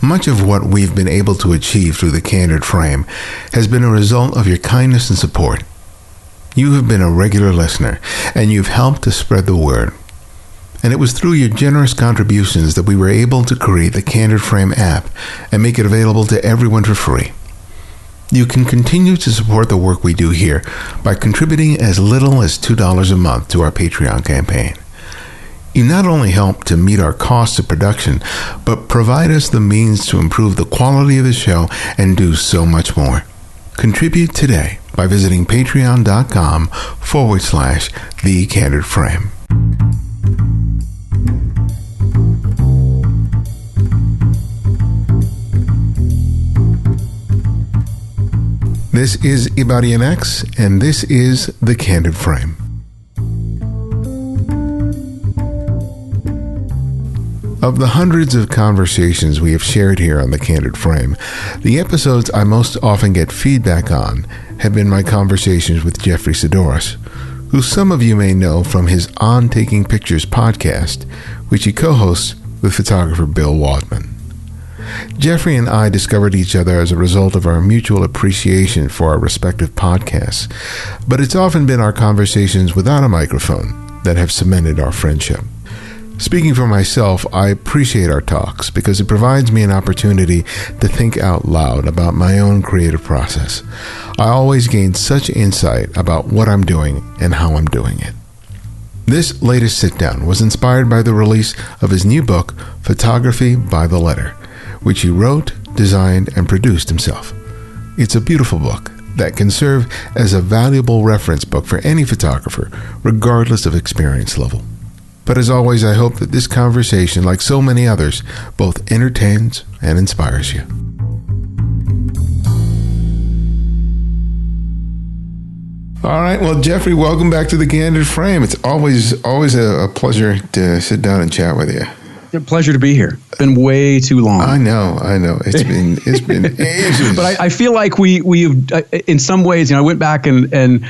Much of what we've been able to achieve through the Candid Frame has been a result of your kindness and support. You have been a regular listener, and you've helped to spread the word. And it was through your generous contributions that we were able to create the Candid Frame app and make it available to everyone for free. You can continue to support the work we do here by contributing as little as $2 a month to our Patreon campaign. You not only help to meet our costs of production, but provide us the means to improve the quality of the show and do so much more. Contribute today by visiting patreon.com/The Candid Frame. This is Ibadian X, and this is The Candid Frame. Of the hundreds of conversations we have shared here on The Candid Frame, the episodes I most often get feedback on have been my conversations with Jeffery Saddoris, who some of you may know from his On Taking Pictures podcast, which he co-hosts with photographer Bill Wadman. Jeffrey and I discovered each other as a result of our mutual appreciation for our respective podcasts, but it's often been our conversations without a microphone that have cemented our friendship. Speaking for myself, I appreciate our talks because it provides me an opportunity to think out loud about my own creative process. I always gain such insight about what I'm doing and how I'm doing it. This latest sit-down was inspired by the release of his new book, Photography by the Letter, which he wrote, designed, and produced himself. It's a beautiful book that can serve as a valuable reference book for any photographer, regardless of experience level. But as always, I hope that this conversation, like so many others, both entertains and inspires you. All right, well, Jeffrey, welcome back to The Candid Frame. It's always a pleasure to sit down and chat with you. It's a pleasure to be here. It's been way too long. I know. It's been ages. But I feel like we in some ways, I went back and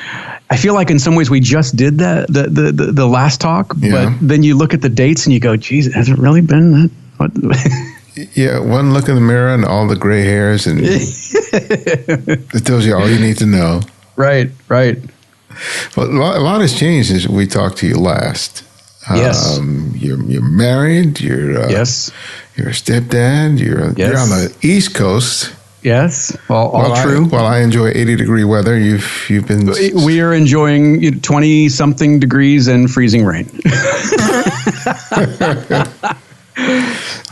I feel like in some ways we just did the last talk. Yeah. But then you look at the dates and you go, geez, has it really been that? What? Yeah, one look in the mirror and all the gray hairs, and it tells you all you need to know. Right. Well, a lot has changed since we talked to you last. Yes. You're married. Yes. You're a stepdad. You're on the East Coast. Yes. All true. While I enjoy 80-degry weather, you've been. We are enjoying 20-something degrees and freezing rain.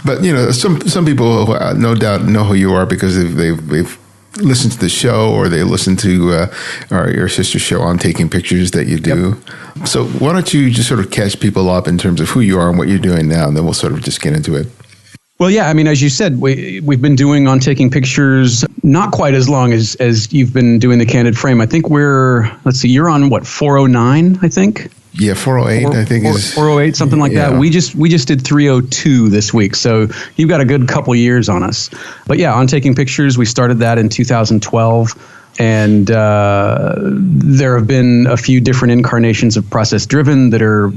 But some people no doubt know who you are because they've listened to the show, or they listen to your sister's show On Taking Pictures that you do. Yep. So why don't you just sort of catch people up in terms of who you are and what you're doing now, and then we'll sort of just get into it. Well, yeah, I mean, as you said, we've been doing On Taking Pictures not quite as long as you've been doing The Candid Frame. I think you're on what, 409, I think? Yeah, 408, I think is 408, something like that. We just did 302 this week, so you've got a good couple years on us. But yeah, On Taking Pictures, we started that in 2012, and there have been a few different incarnations of Process Driven that are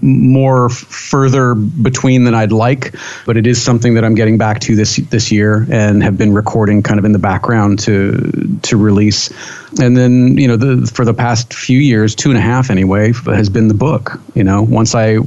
more further between than I'd like, but it is something that I'm getting back to this year and have been recording kind of in the background to release. And then, for the past few years, 2.5 anyway, has been the book. Once I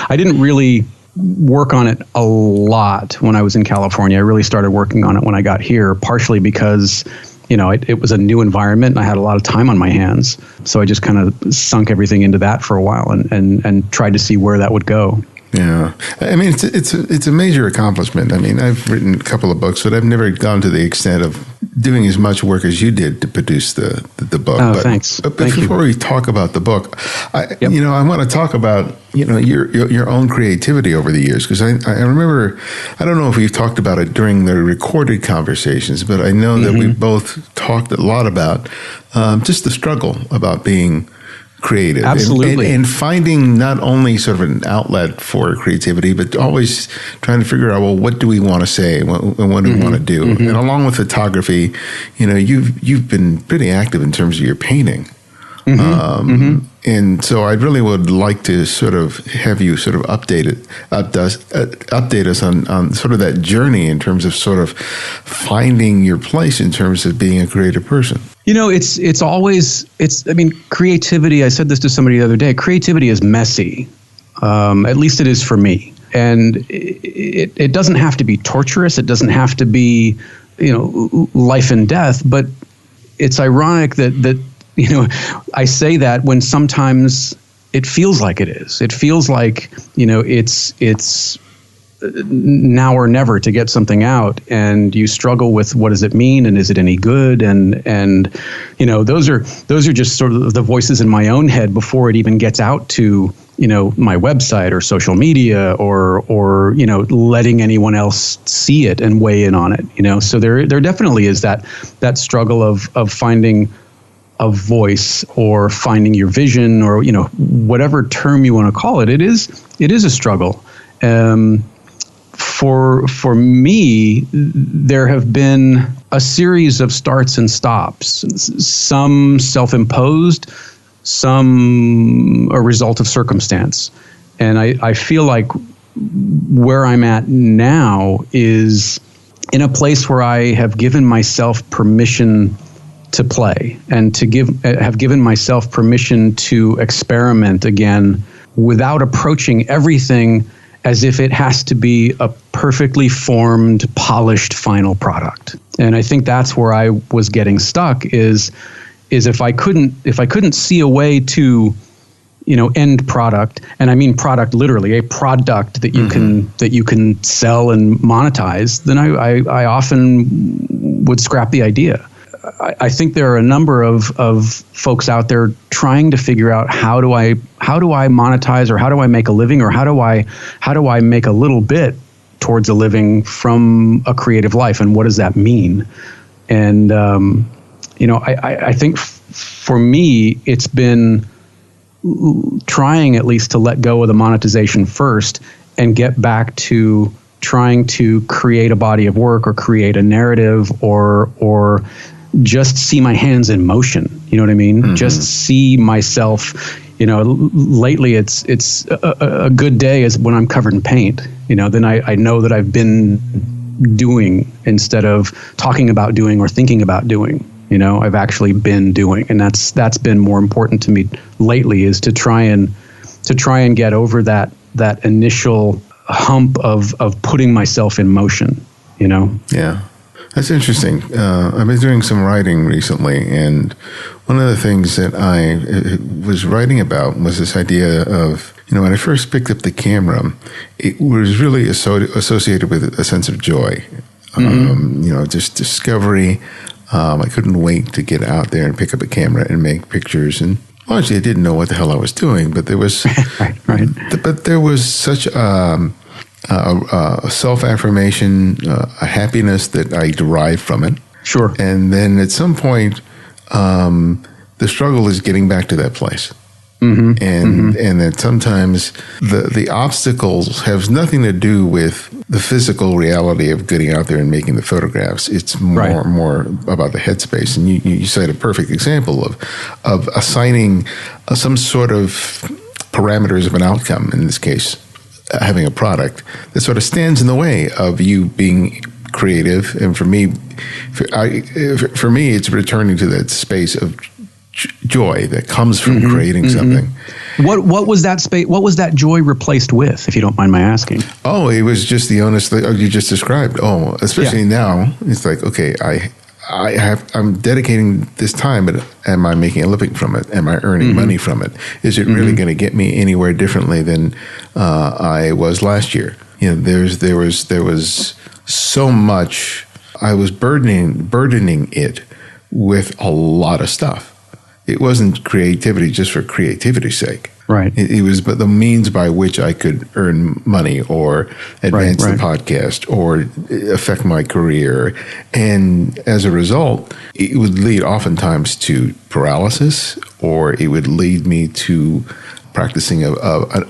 didn't really work on it a lot when I was in California. I really started working on it when I got here, partially because it was a new environment and I had a lot of time on my hands. So I just kind of sunk everything into that for a while and tried to see where that would go. Yeah. I mean, it's a major accomplishment. I mean, I've written a couple of books, but I've never gone to the extent of doing as much work as you did to produce the book. Oh, thanks. But before we talk about the book, I want to talk about, your own creativity over the years. Because I remember, I don't know if we've talked about it during the recorded conversations, but I know that we both talked a lot about just the struggle about being creative. Absolutely. And finding not only sort of an outlet for creativity, but always trying to figure out, well, what do we want to say and what do we want to do? And along with photography, you've been pretty active in terms of your painting. And so I really would like to sort of have you sort of update us on sort of that journey in terms of sort of finding your place in terms of being a creative person. I mean, creativity, I said this to somebody the other day, creativity is messy. At least it is for me. And it doesn't have to be torturous. It doesn't have to be, life and death. But it's ironic that I say that when sometimes it feels like it is. It feels like, it's now or never to get something out, and you struggle with what does it mean, and is it any good, and those are just sort of the voices in my own head before it even gets out to my website or social media or letting anyone else see it and weigh in on it. So there definitely is that struggle of finding a voice or finding your vision, or whatever term you want to call it. It is a struggle. For me, there have been a series of starts and stops, some self-imposed, some a result of circumstance. And I feel like where I'm at now is in a place where I have given myself permission to play and have given myself permission to experiment again without approaching everything as if it has to be a perfectly formed, polished final product. And I think that's where I was getting stuck is if I couldn't see a way to, end product, and I mean product literally, a product that you can sell and monetize, then I often would scrap the idea. I think there are a number of folks out there trying to figure out how do I monetize, or how do I make a living, or how do I make a little bit towards a living from a creative life, and what does that mean? And I think for me it's been trying at least to let go of the monetization first and get back to trying to create a body of work or create a narrative or just see my hands in motion. You know what I mean? Mm-hmm. Just see myself. Lately it's a good day is when I'm covered in paint. Then I know that I've been doing instead of talking about doing or thinking about doing. I've actually been doing, and that's been more important to me lately, is to try and get over that initial hump of putting myself in motion. Yeah. That's interesting. I've been doing some writing recently, and one of the things that I was writing about was this idea of, when I first picked up the camera, it was really associated with a sense of joy, just discovery. I couldn't wait to get out there and pick up a camera and make pictures. And honestly, I didn't know what the hell I was doing, but there was, right. But there was such a self-affirmation, a happiness that I derived from it. Sure. And then at some point, the struggle is getting back to that place. Mm-hmm. And that sometimes the obstacles have nothing to do with the physical reality of getting out there and making the photographs. It's more about the headspace. And you cite a perfect example of assigning some sort of parameters of an outcome, in this case, having a product that sort of stands in the way of you being creative. And for me, it's returning to that space of joy that comes from creating something. What was that space? What was that joy replaced with, if you don't mind my asking? Oh, it was just the honest thing you just described. Oh, especially now, it's like, okay, I'm dedicating this time, but am I making a living from it? Am I earning money from it? Is it really going to get me anywhere differently than I was last year? There was so much. I was burdening it with a lot of stuff. It wasn't creativity just for creativity's sake. Right. It was but the means by which I could earn money or advance the podcast or affect my career. And as a result, it would lead oftentimes to paralysis, or it would lead me to practicing an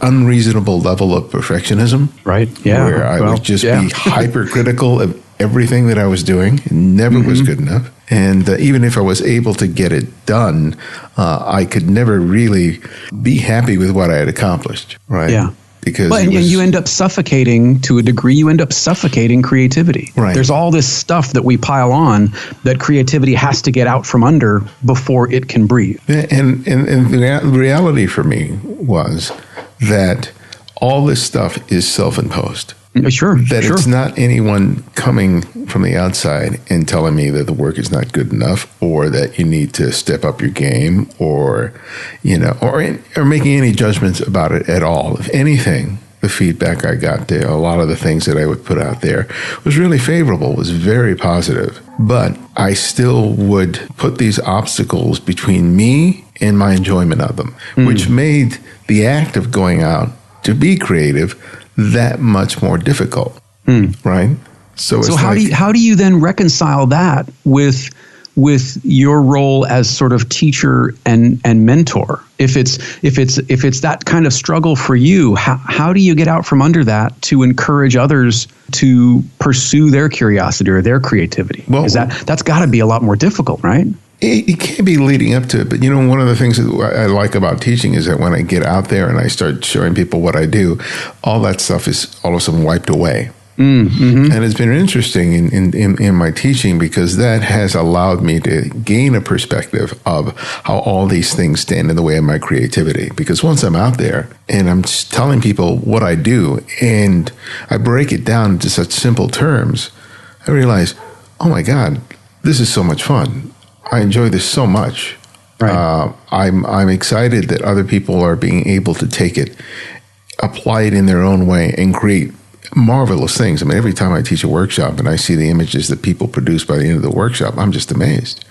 unreasonable level of perfectionism. Right. Yeah. Where I would just be hypercritical of everything that I was doing. It never was good enough. And even if I was able to get it done, I could never really be happy with what I had accomplished, right? Yeah. Because and you end up suffocating, to a degree, you end up suffocating creativity. Right. There's all this stuff that we pile on that creativity has to get out from under before it can breathe. And the reality for me was that all this stuff is self-imposed. Sure. That it's not anyone coming from the outside and telling me that the work is not good enough, or that you need to step up your game, or or making any judgments about it at all. If anything, the feedback I got there, a lot of the things that I would put out there was really favorable, was very positive. But I still would put these obstacles between me and my enjoyment of them, which made the act of going out to be creative that much more difficult, right? So how do you then reconcile that with your role as sort of teacher and mentor? If it's that kind of struggle for you, how do you get out from under that to encourage others to pursue their curiosity or their creativity? Well, that's got to be a lot more difficult, right? It can be leading up to it, but one of the things that I like about teaching is that when I get out there and I start showing people what I do, all that stuff is all of a sudden wiped away. And it's been interesting in my teaching, because that has allowed me to gain a perspective of how all these things stand in the way of my creativity. Because once I'm out there and I'm just telling people what I do and I break it down into such simple terms, I realize, oh my God, this is so much fun. I enjoy this so much. Right. I'm excited that other people are being able to take it, apply it in their own way, and create marvelous things. I mean, every time I teach a workshop and I see the images that people produce by the end of the workshop, I'm just amazed.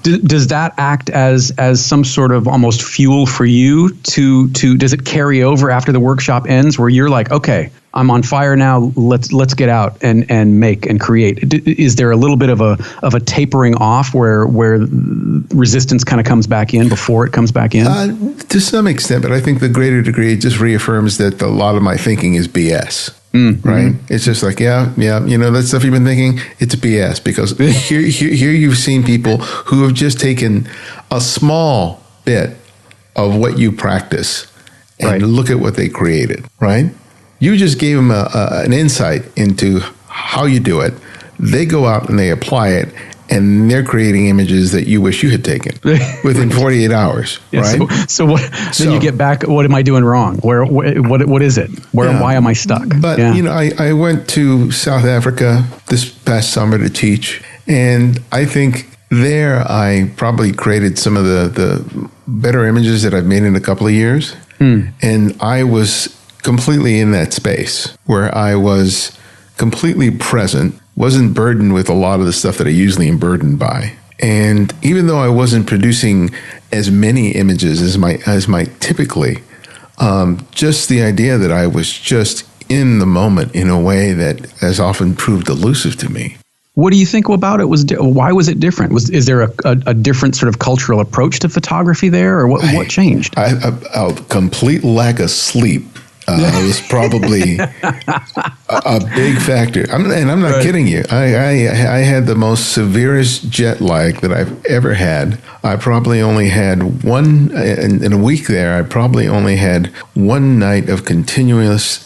Does that act as some sort of almost fuel for you to does it carry over after the workshop ends, where you're like, okay, I'm on fire now, let's get out and make and create? Is there a little bit of a tapering off where resistance kind of comes back in before it comes back in? To some extent, but I think the greater degree, it just reaffirms that a lot of my thinking is BS. Right? It's just like, yeah, that stuff you've been thinking, it's BS, because here you've seen people who have just taken a small bit of what you practice and look at what they created, right? You just gave them an insight into how you do it. They go out and they apply it, and they're creating images that you wish you had taken within 48 hours, right? So then you get back, what am I doing wrong? What is it? Why am I stuck? But, I went to South Africa this past summer to teach, and I think there I probably created some of the better images that I've made in a couple of years. And I was completely in that space where I was completely present, wasn't burdened with a lot of the stuff that I usually am burdened by. And even though I wasn't producing as many images as might typically, just the idea that I was just in the moment in a way that has often proved elusive to me. What do you think about it? Why was it different? Is there a different sort of cultural approach to photography there, or what changed? A complete lack of sleep was probably a big factor. I'm not kidding you. I had the most severest jet lag that I've ever had. I probably only had in a week there, I probably only had one night of continuous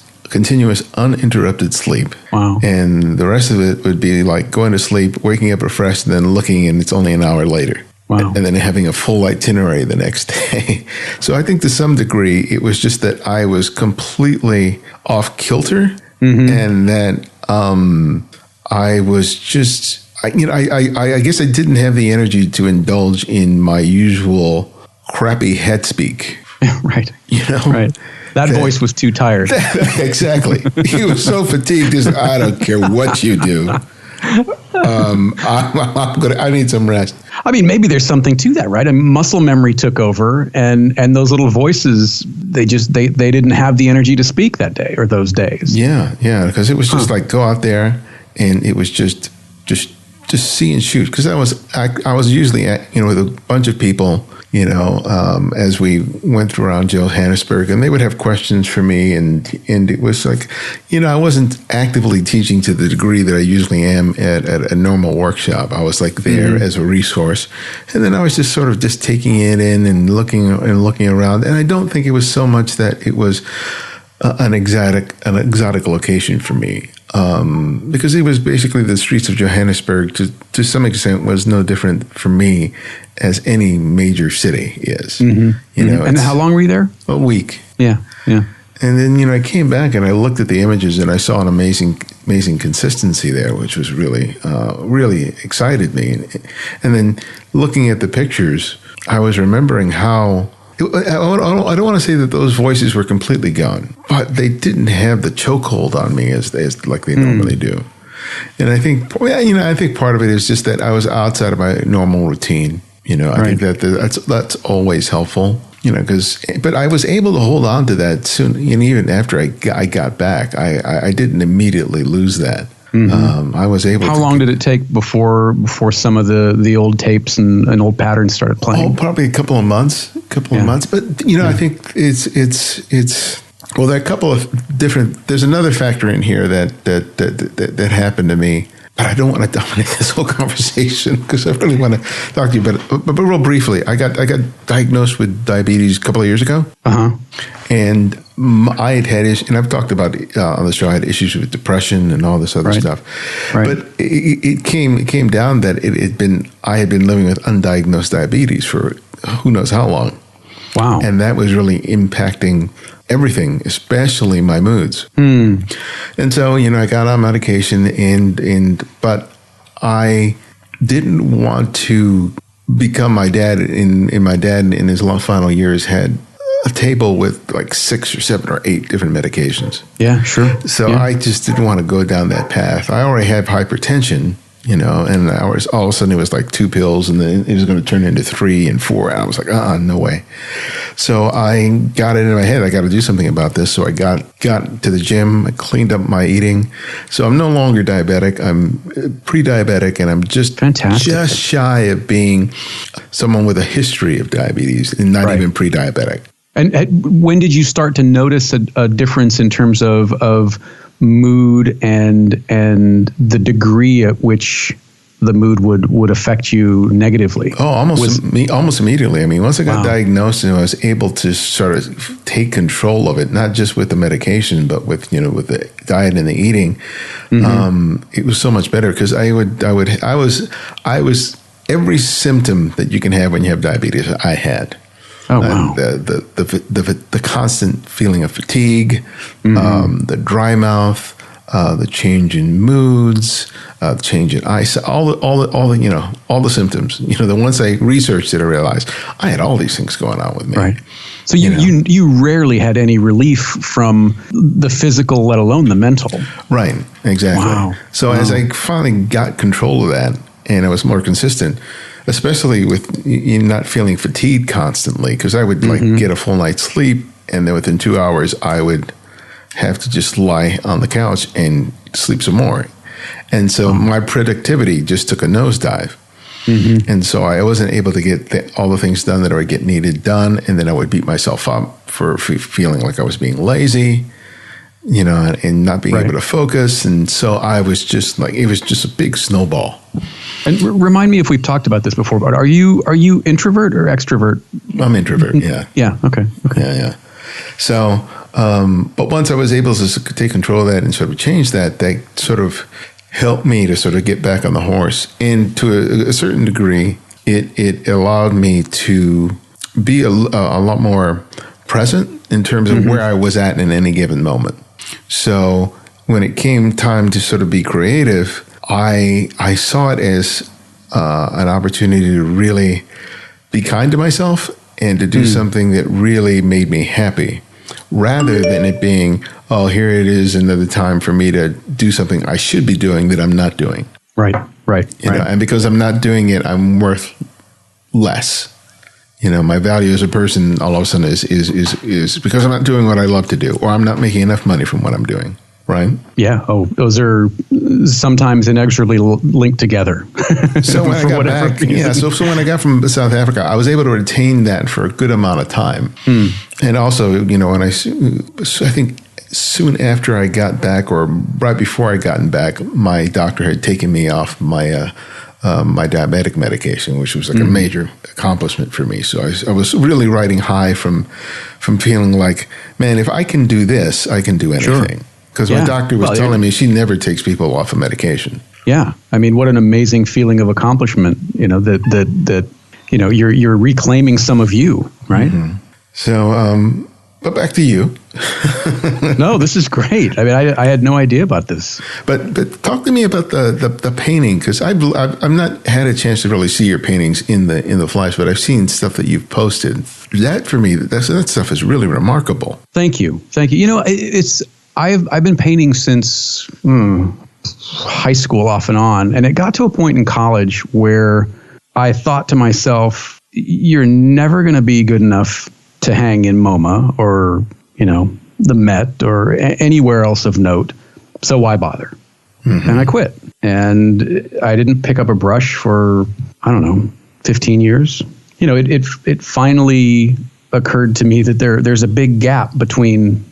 uninterrupted sleep. Wow. And the rest of it would be like going to sleep, waking up refreshed, and then looking, and it's only an hour later. Wow. And then having a full itinerary the next day. So I think to some degree, it was just that I was completely off kilter, and that I was just, I guess I didn't have the energy to indulge in my usual crappy head speak. Right. Right. That voice was too tired. Exactly. He was so fatigued. I don't care what you do. I need some rest. I mean, maybe there's something to that, right? Muscle memory took over, and those little voices, they didn't have the energy to speak that day or those days. Yeah, because it was just like go out there, and it was just just see and shoot, because I was usually with a bunch of people, as we went around Johannesburg, and they would have questions for me, and it was like, I wasn't actively teaching to the degree that I usually am at a normal workshop. I was like there as a resource, and then I was just sort of just taking it in and looking around. And I don't think it was so much that it was an exotic location for me. Because it was basically the streets of Johannesburg to some extent was no different for me as any major city is. And how long were you there? A week. Yeah. And then, I came back and I looked at the images and I saw an amazing consistency there, which was really, really excited me. And then looking at the pictures, I was remembering how, I don't want to say that those voices were completely gone, but they didn't have the chokehold on me as like they normally do. And I think part of it is just that I was outside of my normal routine. I think that's always helpful. But I was able to hold on to that soon, and even after I got back, I didn't immediately lose that. I was able. How long did it take before some of the old tapes and old patterns started playing? Oh, probably a couple of months. But I think it's well, there are a couple of different. There's another factor in here that happened to me. But I don't want to dominate this whole conversation because I really want to talk to you. But real briefly, I got diagnosed with diabetes a couple of years ago. And I had issues, and I've talked about on the show, I had issues with depression and all this other stuff. But it came down that I had been living with undiagnosed diabetes for who knows how long. Wow. And that was really impacting everything, especially my moods. And so, I got on medication but I didn't want to become my dad. My dad in his final years had a table with like 6 or 7 or 8 different medications. Yeah, sure. So I just didn't want to go down that path. I already had hypertension, and all of a sudden it was like 2 pills, and then it was going to turn into 3 and 4. And I was like, no way. So I got it in my head, I got to do something about this. So I got to the gym, I cleaned up my eating. So I'm no longer diabetic. I'm pre-diabetic, and I'm just shy of being someone with a history of diabetes and not even pre-diabetic. And when did you start to notice a difference in terms of mood and the degree at which the mood would affect you negatively? Oh, almost immediately. I mean, once I got diagnosed and I was able to sort of take control of it, not just with the medication, but with the diet and the eating, it was so much better because I was every symptom that you can have when you have diabetes, I had. Oh, wow. The constant feeling of fatigue, the dry mouth, the change in moods, the change in eyesight, all the symptoms. The once I researched it, I realized I had all these things going on with me. Right. So you rarely had any relief from the physical, let alone the mental. Right. Exactly. Wow. So as I finally got control of that, and I was more consistent, especially with not feeling fatigued constantly, because I would get a full night's sleep, and then within 2 hours I would have to just lie on the couch and sleep some more. And so my productivity just took a nosedive. And so I wasn't able to get all the things done that I would get needed done, and then I would beat myself up for feeling like I was being lazy, and not being able to focus. And so I was just like, it was just a big snowball. And remind me if we've talked about this before, but are you introvert or extrovert? I'm introvert, yeah. Yeah, okay. Yeah. So, but once I was able to take control of that and sort of change that, that sort of helped me to sort of get back on the horse. And to a certain degree, it allowed me to be a lot more present in terms of where I was at in any given moment. So when it came time to sort of be creative, I saw it as an opportunity to really be kind to myself and to do something that really made me happy, rather than it being, oh, here it is another time for me to do something I should be doing that I'm not doing. Right. And because I'm not doing it, I'm worth less. My value as a person all of a sudden is because I'm not doing what I love to do, or I'm not making enough money from what I'm doing. right? Yeah. Oh, those are sometimes inexorably linked together. So when I got back, so when I got from South Africa, I was able to retain that for a good amount of time. And also, when I think soon after I got back, or right before I gotten back, my doctor had taken me off my my diabetic medication, which was like a major accomplishment for me. So I was really riding high from feeling like, man, if I can do this, I can do anything. Because my doctor was telling me she never takes people off of medication. Yeah, I mean, what an amazing feeling of accomplishment. That you're reclaiming some of you, right? Mm-hmm. So, but back to you. No, this is great. I mean, I had no idea about this. But talk to me about the painting, because I've not had a chance to really see your paintings in the flesh, but I've seen stuff that you've posted. That for me, that stuff is really remarkable. Thank you. I've been painting since high school off and on, and it got to a point in college where I thought to myself, you're never going to be good enough to hang in MoMA or, the Met or anywhere else of note. So why bother? Mm-hmm. And I quit. And I didn't pick up a brush for, 15 years. It finally occurred to me that there's a big gap between,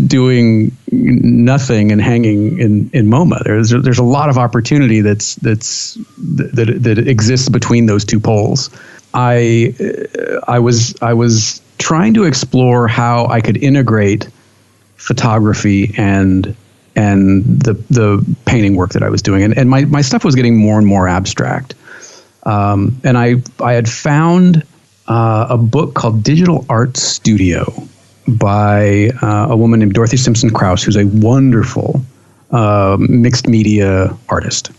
doing nothing and hanging in MoMA. There's a lot of opportunity that exists between those two poles. I was trying to explore how I could integrate photography and the painting work that I was doing, and my stuff was getting more and more abstract. And I had found a book called Digital Art Studio by a woman named Dorothy Simpson Krause, who's a wonderful mixed media artist.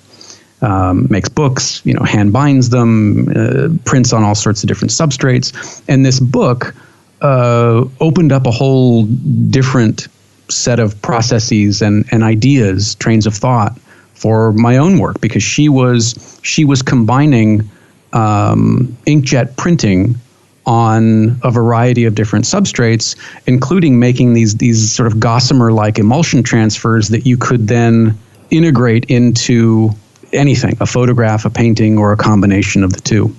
Makes books, hand binds them, prints on all sorts of different substrates. And this book opened up a whole different set of processes and ideas, trains of thought for my own work, because she was combining inkjet printing on a variety of different substrates, including making these sort of gossamer-like emulsion transfers that you could then integrate into anything, a photograph, a painting, or a combination of the two.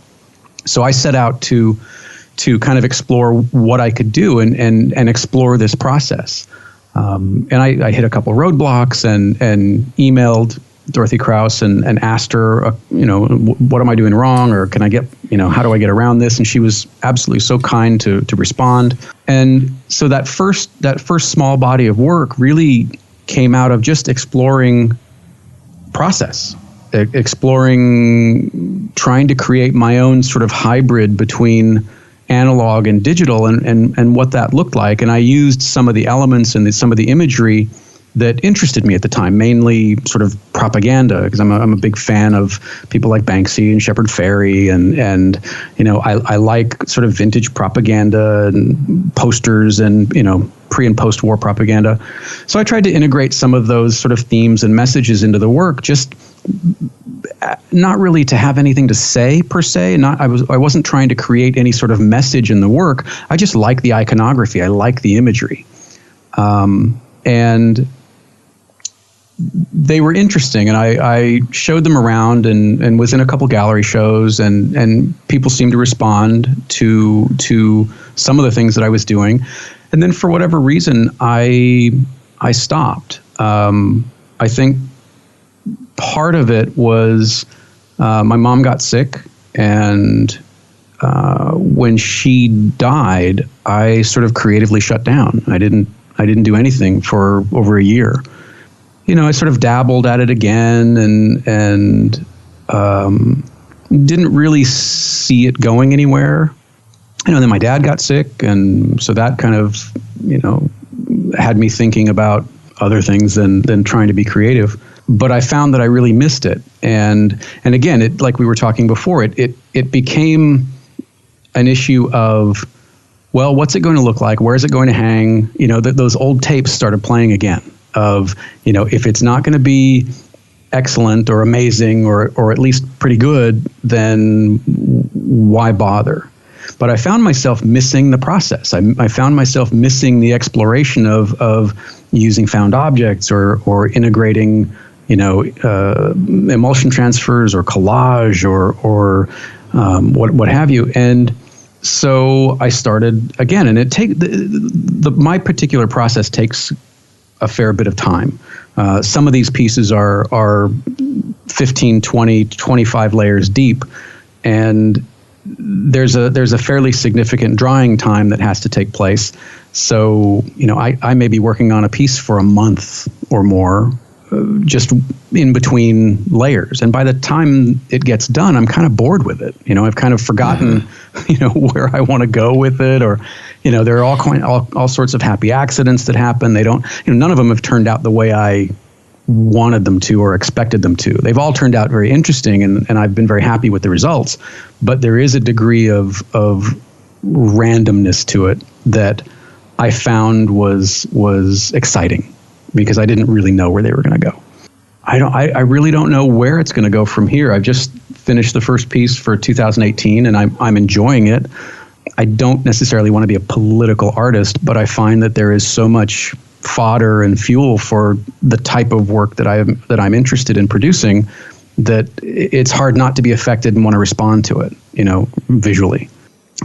So I set out to kind of explore what I could do and explore this process. And I hit a couple roadblocks and emailed Dorothy Krause and asked her, what am I doing wrong, or can I get, how do I get around this? And she was absolutely so kind to respond. And so that first small body of work really came out of just exploring process, exploring, trying to create my own sort of hybrid between analog and digital and what that looked like. And I used some of the elements and some of the imagery that interested me at the time, mainly sort of propaganda, because I'm a big fan of people like Banksy and Shepard Fairey, and I like sort of vintage propaganda and posters and pre and post war propaganda. So I tried to integrate some of those sort of themes and messages into the work, just not really to have anything to say per se. I wasn't trying to create any sort of message in the work. I just like the iconography. I like the imagery, and they were interesting, and I showed them around and was in a couple gallery shows, and people seemed to respond to some of the things that I was doing. And then for whatever reason, I stopped. I think part of it was my mom got sick, and when she died, I sort of creatively shut down. I didn't do anything for over a year. I sort of dabbled at it again and didn't really see it going anywhere. Then my dad got sick, and so that kind of, had me thinking about other things than trying to be creative. But I found that I really missed it. And again, it, like we were talking before, it became an issue of, well, what's it going to look like? Where is it going to hang? Those old tapes started playing again. Of, if it's not going to be excellent or amazing or at least pretty good, then why bother? But I found myself missing the process. I found myself missing the exploration of using found objects or integrating, emulsion transfers or collage or what have you. And so I started again, and my particular process takes a fair bit of time. Some of these pieces are 15, 20, 25 layers deep, and there's a fairly significant drying time that has to take place. So, I may be working on a piece for a month or more, just in between layers. And by the time it gets done, I'm kind of bored with it. I've kind of forgotten, where I want to go with it, or, there are all sorts of happy accidents that happen. They don't, none of them have turned out the way I wanted them to or expected them to. They've all turned out very interesting, and I've been very happy with the results. But there is a degree of randomness to it that I found was exciting, because I didn't really know where they were going to go. I really don't know where it's going to go from here. I've just finished the first piece for 2018, and I'm enjoying it. I don't necessarily want to be a political artist, but I find that there is so much fodder and fuel for the type of work that I'm interested in producing, that it's hard not to be affected and want to respond to it, visually.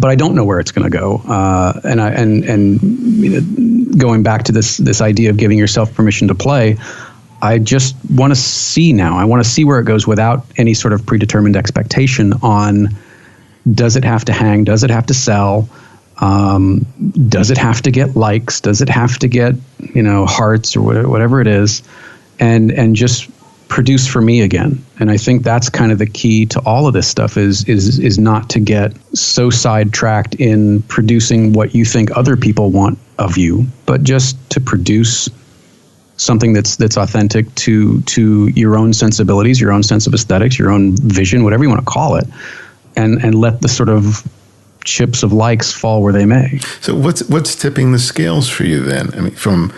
But I don't know where it's going to go. And going back to this idea of giving yourself permission to play, I just want to see now. I want to see where it goes without any sort of predetermined expectation on, does it have to hang? Does it have to sell? Does it have to get likes? Does it have to get, hearts or whatever it is? And just produce for me again. And I think that's kind of the key to all of this stuff is not to get so sidetracked in producing what you think other people want of you, but just to produce something that's authentic to your own sensibilities, your own sense of aesthetics, your own vision, whatever you want to call it, and let the sort of chips of likes fall where they may. So what's tipping the scales for you then? I mean, from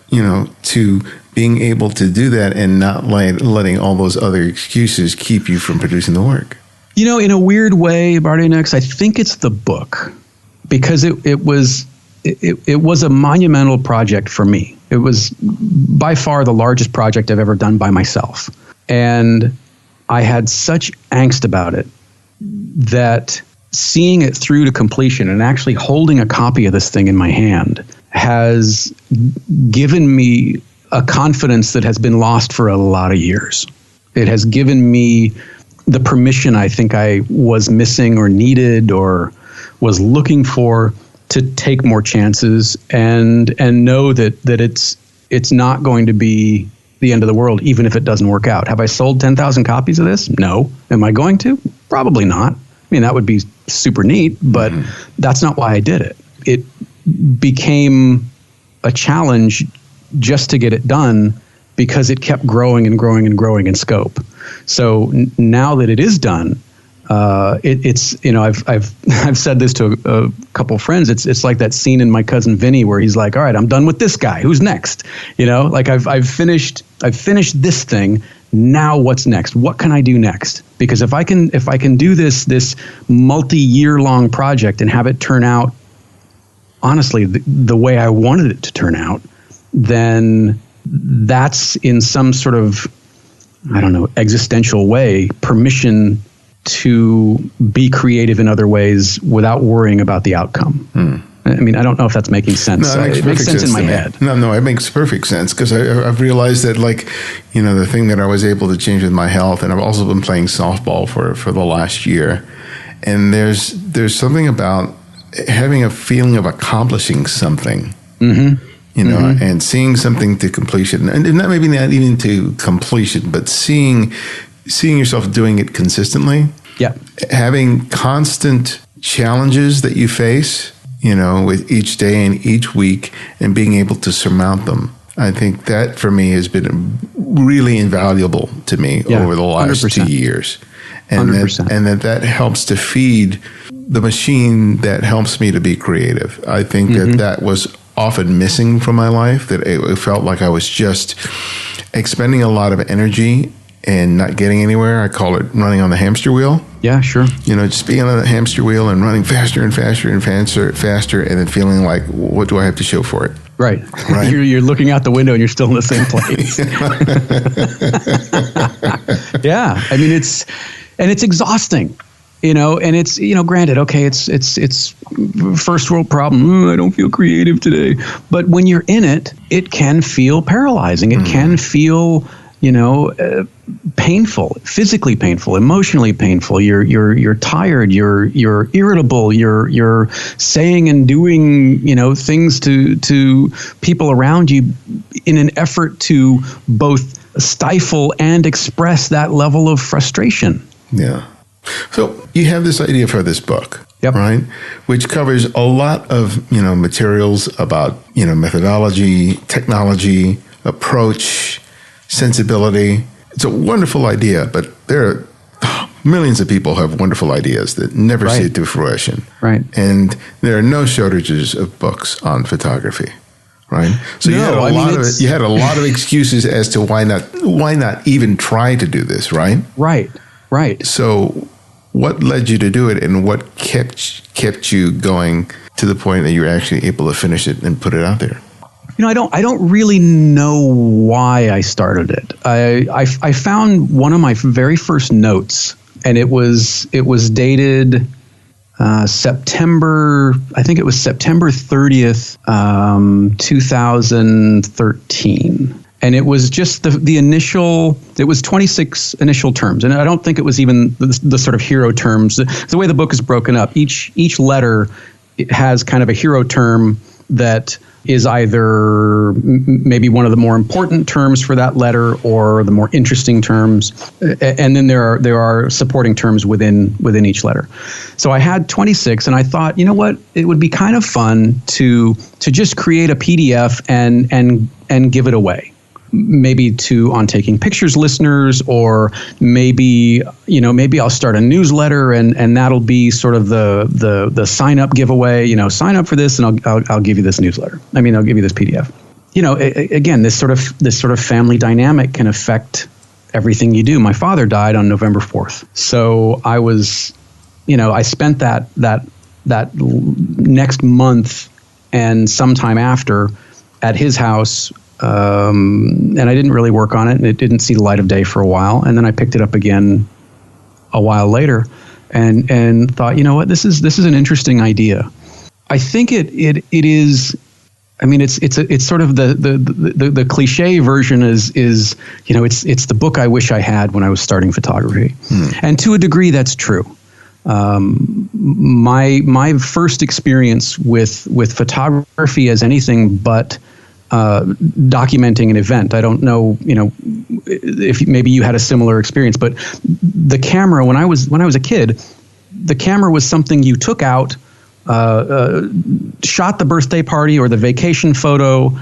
to being able to do that and not letting all those other excuses keep you from producing the work. In a weird way, Barty Nix, I think it's the book, because it was a monumental project for me. It was by far the largest project I've ever done by myself. And I had such angst about it that seeing it through to completion and actually holding a copy of this thing in my hand has given me a confidence that has been lost for a lot of years. It has given me the permission I think I was missing or needed or was looking for to take more chances and know that it's not going to be the end of the world, even if it doesn't work out. Have I sold 10,000 copies of this? No. Am I going to? Probably not. I mean, that would be super neat, but that's not why I did it. It became a challenge just to get it done, because it kept growing and growing and growing in scope. So now that it is done, it's I've said this to a couple of friends. It's like that scene in My Cousin Vinny where he's like, all right, I'm done with this guy. Who's next? Like I've finished this thing. Now what's next? What can I do next? Because if I can do this multi-year long project and have it turn out honestly the way I wanted it to turn out, then that's in some sort of, I don't know, existential way, permission to be creative in other ways without worrying about the outcome. I mean, I don't know if that's making sense. No, it makes sense in my head. No, it makes perfect sense, because I've realized that, the thing that I was able to change with my health, and I've also been playing softball for the last year, and there's something about having a feeling of accomplishing something. And seeing something to completion, and not maybe not even to completion, but seeing yourself doing it consistently. Yeah. Having constant challenges that you face, with each day and each week, and being able to surmount them. I think that for me has been really invaluable to me over the last 2 years. And 100%. that helps to feed the machine that helps me to be creative. I think that was often missing from my life, that it felt like I was just expending a lot of energy and not getting anywhere. I call it running on the hamster wheel. Yeah, sure. Just being on the hamster wheel and running faster and faster and faster, and then feeling like, what do I have to show for it? Right. Right. You're looking out the window and you're still in the same place. Yeah. I mean, it's exhausting, and it's, granted, okay, it's first world problem. I don't feel creative today. But when you're in it, it can feel paralyzing. It can feel, painful, physically painful, emotionally painful. You're tired. You're irritable. You're saying and doing, things to people around you in an effort to both stifle and express that level of frustration. Yeah. So you have this idea for this book, yep. right? Which covers a lot of, materials about, methodology, technology, approach, sensibility. It's a wonderful idea, but there are millions of people who have wonderful ideas that never see it to fruition. Right. And there are no shortages of books on photography. Right. So you had a lot of excuses as to why not even try to do this, right? Right. So what led you to do it, and what kept you going to the point that you were actually able to finish it and put it out there? I don't really know why I started it. I found one of my very first notes, and it was dated September 30th, 2013. And it was just the initial, it was 26 initial terms. And I don't think it was even the sort of hero terms. The way the book is broken up, each letter has kind of a hero term that is either maybe one of the more important terms for that letter or the more interesting terms. And then there are supporting terms within each letter. So I had 26, and I thought, you know what, it would be kind of fun to just create a PDF and give it away. Maybe to On Taking Pictures listeners, or maybe I'll start a newsletter and that'll be sort of the sign up giveaway. Sign up for this and I'll give you this newsletter. I'll give you this PDF. Again, this sort of family dynamic can affect everything you do. My father died on November 4th, so I was, I spent that next month and sometime after at his house. And I didn't really work on it, and it didn't see the light of day for a while. And then I picked it up again a while later, and thought, you know what, this is an interesting idea. I think it is. It's sort of the cliche version is it's the book I wish I had when I was starting photography, and to a degree that's true. My first experience with photography as anything but documenting an event. I don't know, if maybe you had a similar experience, but the camera, when I was a kid, the camera was something you took out, shot the birthday party or the vacation photo,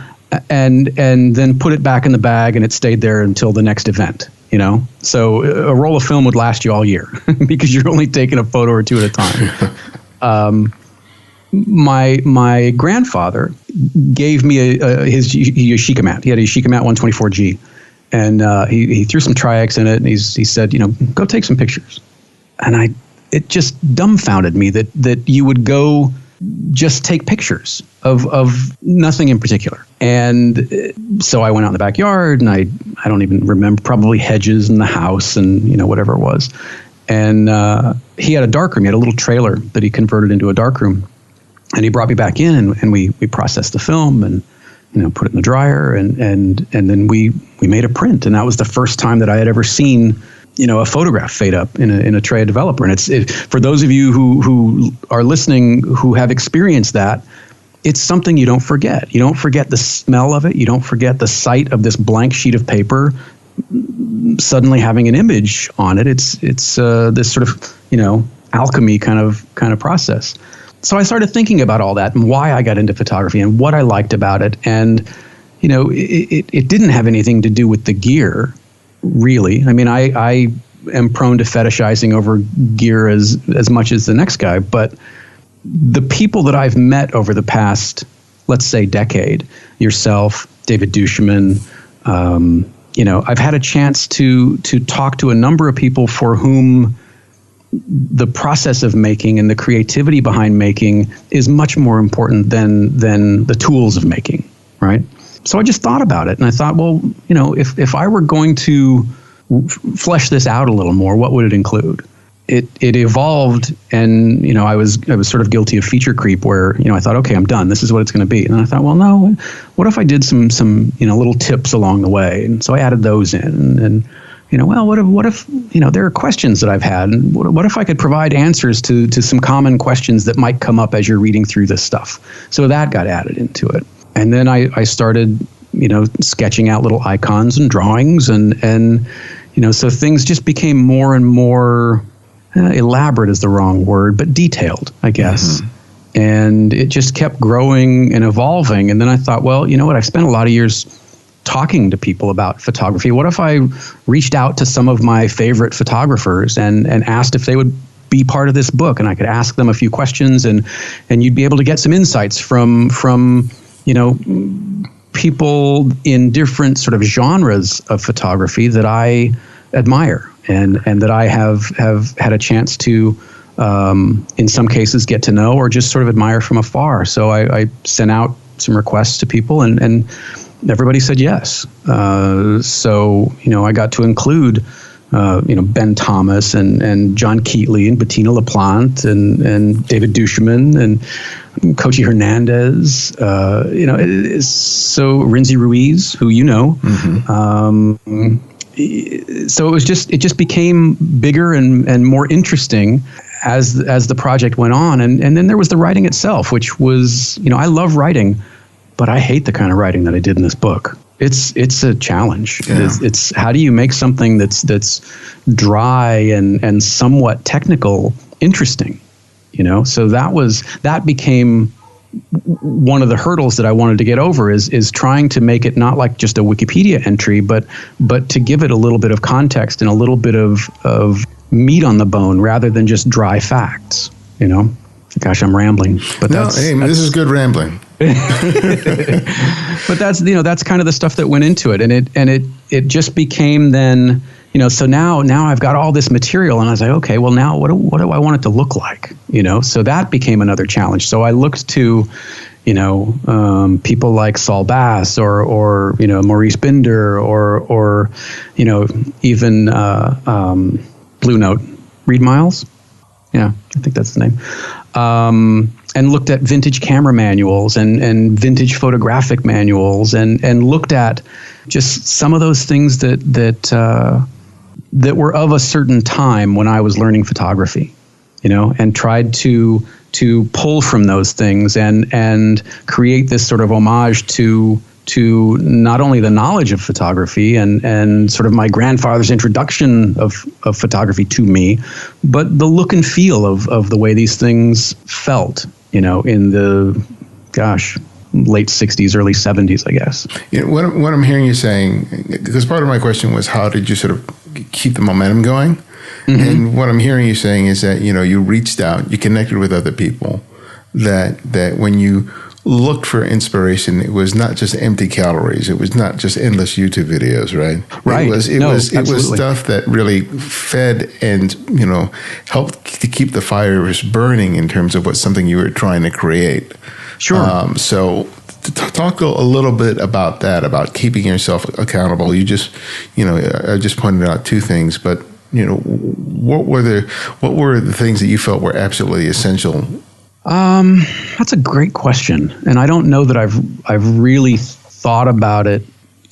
and then put it back in the bag, and it stayed there until the next event. So a roll of film would last you all year because you're only taking a photo or two at a time. My grandfather gave me his Yashica mat. He had a Yashica mat 124G, and he threw some Tri-X in it, and he said, go take some pictures. And it just dumbfounded me that you would go just take pictures of nothing in particular. And so I went out in the backyard, and I don't even remember, probably hedges in the house and whatever it was. And he had a darkroom. He had a little trailer that he converted into a darkroom. And he brought me back in, and we processed the film and put it in the dryer, and then we made a print. And that was the first time that I had ever seen a photograph fade up in a tray of developer. And for those of you who are listening who have experienced that, it's something you don't forget. You don't forget the smell of it. You don't forget the sight of this blank sheet of paper suddenly having an image on it. It's this sort of alchemy kind of process. So I started thinking about all that and why I got into photography and what I liked about it. And, it didn't have anything to do with the gear, really. I am prone to fetishizing over gear as much as the next guy. But the people that I've met over the past, let's say, decade, yourself, David Duchemin, I've had a chance to talk to a number of people for whom the process of making and the creativity behind making is much more important than the tools of making. right? So I just thought about it, and I thought, well, if I were going to flesh this out a little more, what would it include? It evolved, and I was sort of guilty of feature creep, where I thought, okay, I'm done. This is what it's going to be. And I thought, well, no. What if I did some little tips along the way? And so I added those in, and well, what if there are questions that I've had, and what if I could provide answers to some common questions that might come up as you're reading through this stuff? So that got added into it, and then I started sketching out little icons and drawings, and so things just became more and more. Elaborate is the wrong word, but detailed, I guess. Mm-hmm. And it just kept growing and evolving. And then I thought, well, you know what? I've spent a lot of years talking to people about photography. What if I reached out to some of my favorite photographers and asked if they would be part of this book? And I could ask them a few questions, and you'd be able to get some insights from people in different sort of genres of photography that I admire. And that I have had a chance to, in some cases, get to know or just sort of admire from afar. So I sent out some requests to people, and everybody said yes. So I got to include Ben Thomas and John Keatley and Bettina LaPlante and David Duchemin and Kochi Hernandez. So Rinzi Ruiz, who Mm-hmm. So it just became bigger and more interesting as the project went on, and then there was the writing itself, which was I love writing, but I hate the kind of writing that I did in this book. It's a challenge. Yeah. It's how do you make something that's dry and somewhat technical interesting, So that became one of the hurdles that I wanted to get over is trying to make it not like just a Wikipedia entry, but to give it a little bit of context and a little bit of meat on the bone rather than just dry facts. Gosh, I'm rambling, but this is good rambling. But that's kind of the stuff that went into it, and it just became then. So now I've got all this material, and I was like, okay, well now what do I want it to look like? So that became another challenge. So I looked to, people like Saul Bass or Maurice Binder or even Blue Note, Reed Miles. Yeah, I think that's the name. And looked at vintage camera manuals and vintage photographic manuals and looked at just some of those things that were of a certain time when I was learning photography, and tried to pull from those things and create this sort of homage to not only the knowledge of photography and sort of my grandfather's introduction of photography to me, but the look and feel of the way these things felt, in the, late 60s, early 70s, I guess. What I'm hearing you saying, because part of my question was how did you sort of keep the momentum going? Mm-hmm. And what I'm hearing you saying is that, you reached out, you connected with other people, that when you looked for inspiration, it was not just empty calories. It was not just endless YouTube videos, right? Right. It was stuff that really fed and, helped to keep the fires burning in terms of what something you were trying to create. Sure. So talk a little bit about that, about keeping yourself accountable. You just, I just pointed out two things, but, what were the things that you felt were absolutely essential? That's a great question. And I don't know that I've really thought about it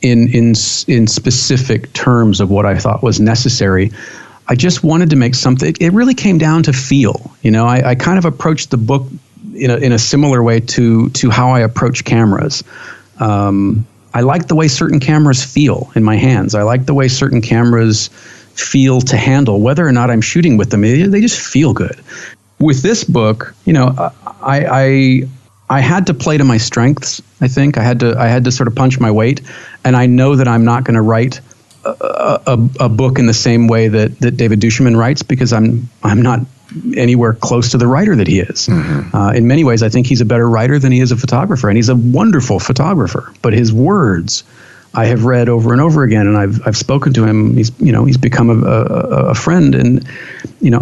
in specific terms of what I thought was necessary. I just wanted to make something. It really came down to feel. I kind of approached the book in a similar way to how I approach cameras. I like the way certain cameras feel in my hands. I like the way certain cameras feel to handle, whether or not I'm shooting with them. They just feel good. With this book, I had to play to my strengths. I think I had to sort of punch my weight, and I know that I'm not going to write a book in the same way that David Duchemin writes, because I'm not anywhere close to the writer that he is. Mm-hmm. In many ways, I think he's a better writer than he is a photographer, and he's a wonderful photographer. But his words, I have read over and over again, and I've spoken to him. He's become a friend, and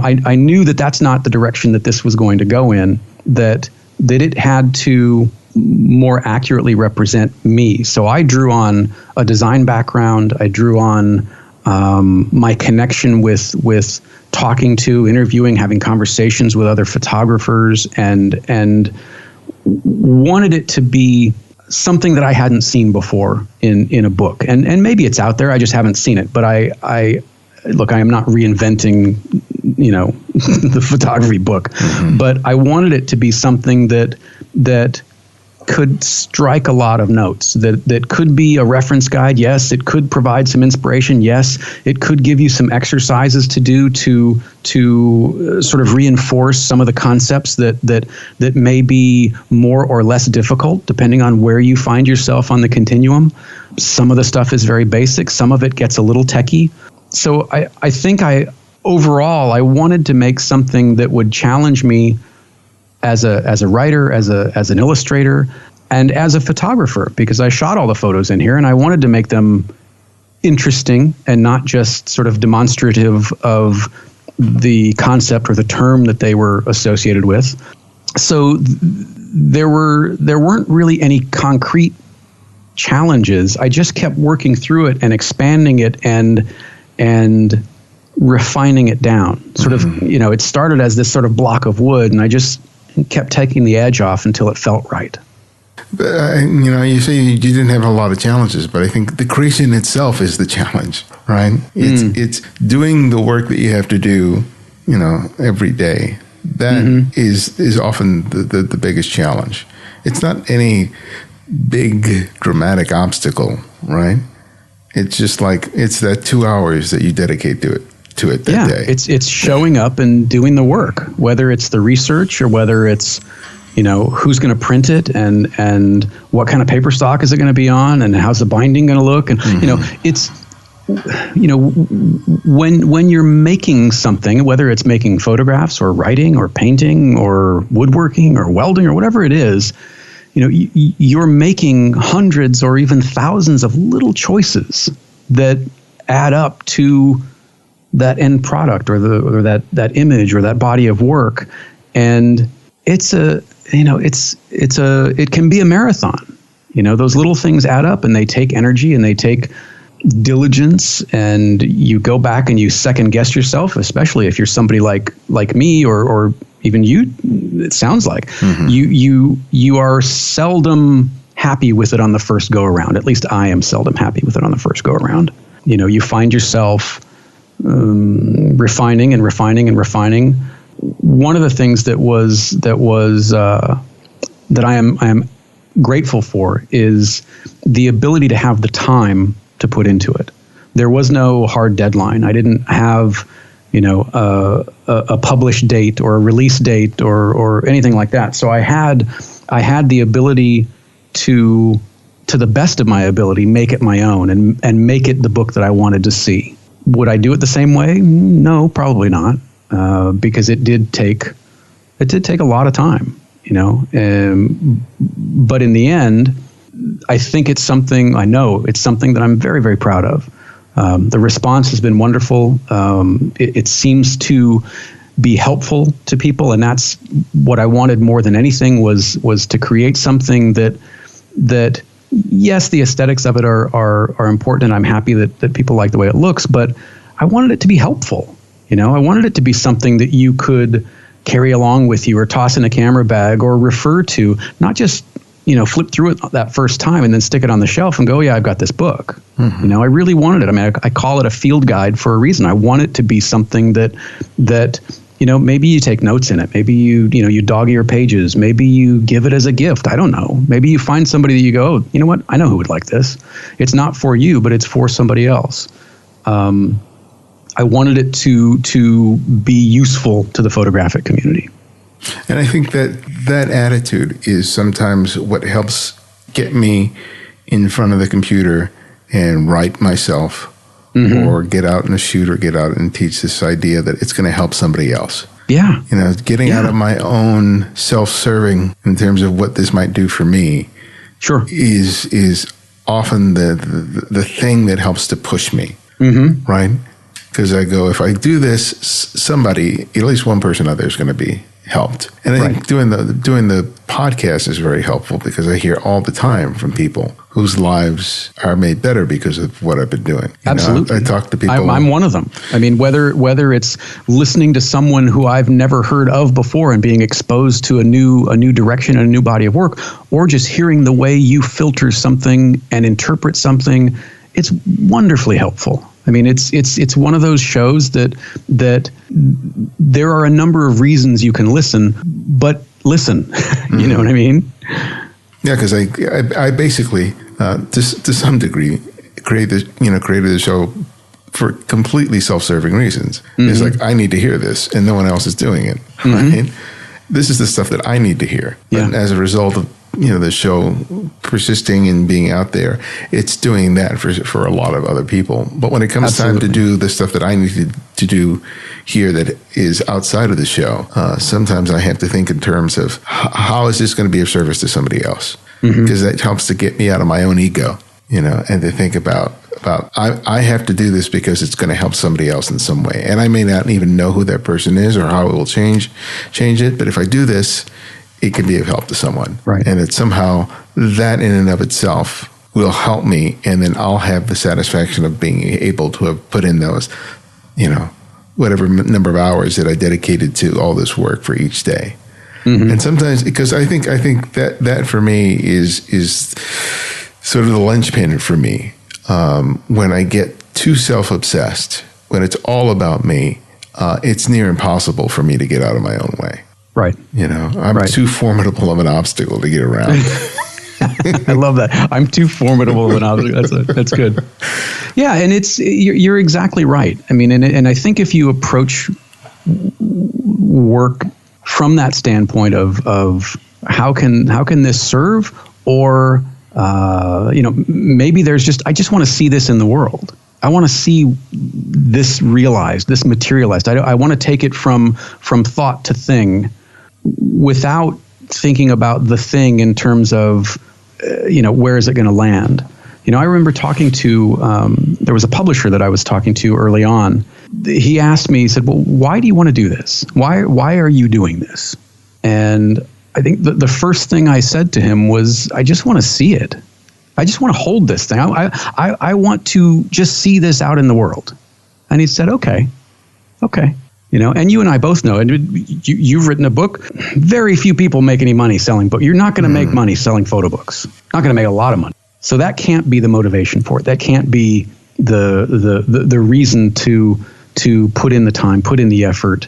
I knew that that's not the direction that this was going to go in. That it had to more accurately represent me. So I drew on a design background. I drew on my connection with talking to, interviewing, having conversations with other photographers, and wanted it to be something that I hadn't seen before in a book. And maybe it's out there, I just haven't seen it. But I look, I am not reinventing, the photography book, but I wanted it to be something that could strike a lot of notes, that could be a reference guide. Yes, it could provide some inspiration. Yes, it could give you some exercises to do to sort of reinforce some of the concepts that may be more or less difficult depending on where you find yourself on the continuum. Some of the stuff is very basic. Some of it gets a little techie. So I think overall I wanted to make something that would challenge me as a writer, as an illustrator, and as a photographer, because I shot all the photos in here and I wanted to make them interesting and not just sort of demonstrative of the concept or the term that they were associated with. So there weren't really any concrete challenges. I just kept working through it and expanding it and refining it down. Sort of, it started as this sort of block of wood, and I just kept taking the edge off until it felt right. But, you say you didn't have a lot of challenges, but I think the creation itself is the challenge, right? It's doing the work that you have to do, every day. That is often the biggest challenge. It's not any big dramatic obstacle, right? It's just like, it's that 2 hours that you dedicate to it that day. It's showing up and doing the work, whether it's the research or whether it's, who's going to print it and what kind of paper stock is it going to be on and how's the binding going to look. And, it's, when you're making something, whether it's making photographs or writing or painting or woodworking or welding or whatever it is, you're making hundreds or even thousands of little choices that add up to that end product or that image or that body of work. And it can be a marathon. Those little things add up and they take energy and they take diligence, and you go back and you second guess yourself, especially if you're somebody like me or even you, it sounds like. You are seldom happy with it on the first go around. At least I am seldom happy with it on the first go around. You find yourself refining and refining and refining. One of the things that I am grateful for is the ability to have the time to put into it. There was no hard deadline. I didn't have, a published date or a release date or anything like that. So I had the ability to the best of my ability, make it my own and make it the book that I wanted to see. Would I do it the same way? No, probably not, because it did take a lot of time, but in the end, I think it's something that I'm very, very proud of. The response has been wonderful. It seems to be helpful to people, and that's what I wanted more than anything was to create something that yes, the aesthetics of it are important, and I'm happy that people like the way it looks, but I wanted it to be helpful. I wanted it to be something that you could carry along with you or toss in a camera bag or refer to, not just flip through it that first time and then stick it on the shelf and go, yeah, I've got this book. I really wanted it. I mean, I call it a field guide for a reason. I want it to be something that maybe you take notes in it. Maybe you dog ear pages. Maybe you give it as a gift. I don't know. Maybe you find somebody that you go, oh, you know what? I know who would like this. It's not for you, but it's for somebody else. I wanted it to be useful to the photographic community. And I think that attitude is sometimes what helps get me in front of the computer and write myself or get out in a shoot or get out and teach this idea that it's going to help somebody else. Yeah. Getting out of my own self-serving in terms of what this might do for me is often the thing that helps to push me, right? because I go, if I do this, somebody, at least one person out there is going to be helped. And I think doing the podcast is very helpful because I hear all the time from people whose lives are made better because of what I've been doing. Absolutely. I talk to people. I'm one of them. I mean, whether it's listening to someone who I've never heard of before and being exposed to a new direction and a new body of work, or just hearing the way you filter something and interpret something, it's wonderfully helpful. I mean, it's one of those shows that there are a number of reasons you can listen, but listen. You know what I mean? Yeah, because I basically to some degree created the show for completely self-serving reasons. It's like, I need to hear this, and no one else is doing it. Right? This is the stuff that I need to hear. Yeah. And as a result of the show persisting and being out there, it's doing that for a lot of other people. But when it comes time to do the stuff that I need to do here that is outside of the show, sometimes I have to think in terms of how is this going to be of service to somebody else? Because that helps to get me out of my own ego, and to think about I have to do this because it's going to help somebody else in some way. And I may not even know who that person is or how it will change it. But if I do this, it can be of help to someone. Right. And that somehow that in and of itself will help me. And then I'll have the satisfaction of being able to have put in those, whatever number of hours that I dedicated to all this work for each day. And sometimes, because I think that for me is sort of the linchpin for me. When I get too self-obsessed, when it's all about me, it's near impossible for me to get out of my own way. Right. I'm too formidable of an obstacle to get around. I love that. I'm too formidable of an obstacle. That's good. Yeah, and you're exactly right. I mean, and I think if you approach work from that standpoint of how can this serve, or maybe there's I just want to see this in the world. I want to see this realized, this materialized. I want to take it from thought to thing, without thinking about the thing in terms of, where is it going to land? I remember talking to, there was a publisher that I was talking to early on. He asked me, he said, well, why do you want to do this? Why are you doing this? And I think the first thing I said to him was, I just want to see it. I just want to hold this thing. I want to just see this out in the world. And he said, okay. And you and I both know, and you've written a book. Very few people make any money selling books. You're not going to make money selling photo books. Not going to make a lot of money. So that can't be the motivation for it. That can't be the reason to put in the time, put in the effort.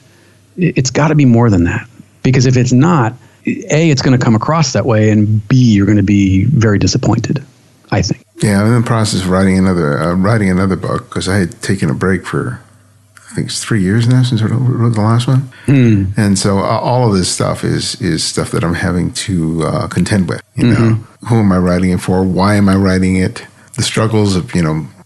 It's got to be more than that. Because if it's not, A, it's going to come across that way, and B, you're going to be very disappointed, I think. Yeah, I'm in the process of writing another book, because I had taken a break for, I think it's 3 years now since I wrote the last one. And so all of this stuff is stuff that I'm having to contend with. Who am I writing it for? Why am I writing it? The struggles of,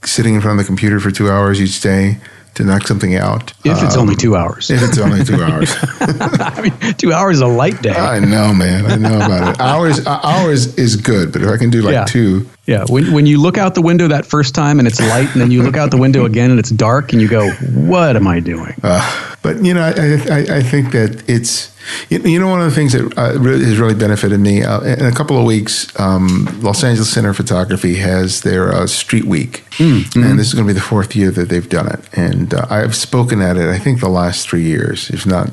sitting in front of the computer for 2 hours each day to knock something out. If it's only 2 hours. If it's only 2 hours. I mean, 2 hours is a light day. I know, man. I know about it. Hours is good, but if I can do 2. Yeah, when you look out the window that first time and it's light, and then you look out the window again and it's dark, and you go, what am I doing? But, I think that it's, one of the things that has really benefited me, in a couple of weeks, Los Angeles Center of Photography has their Street Week. And this is going to be the 4th year that they've done it. And I've spoken at it, I think, the last 3 years, if not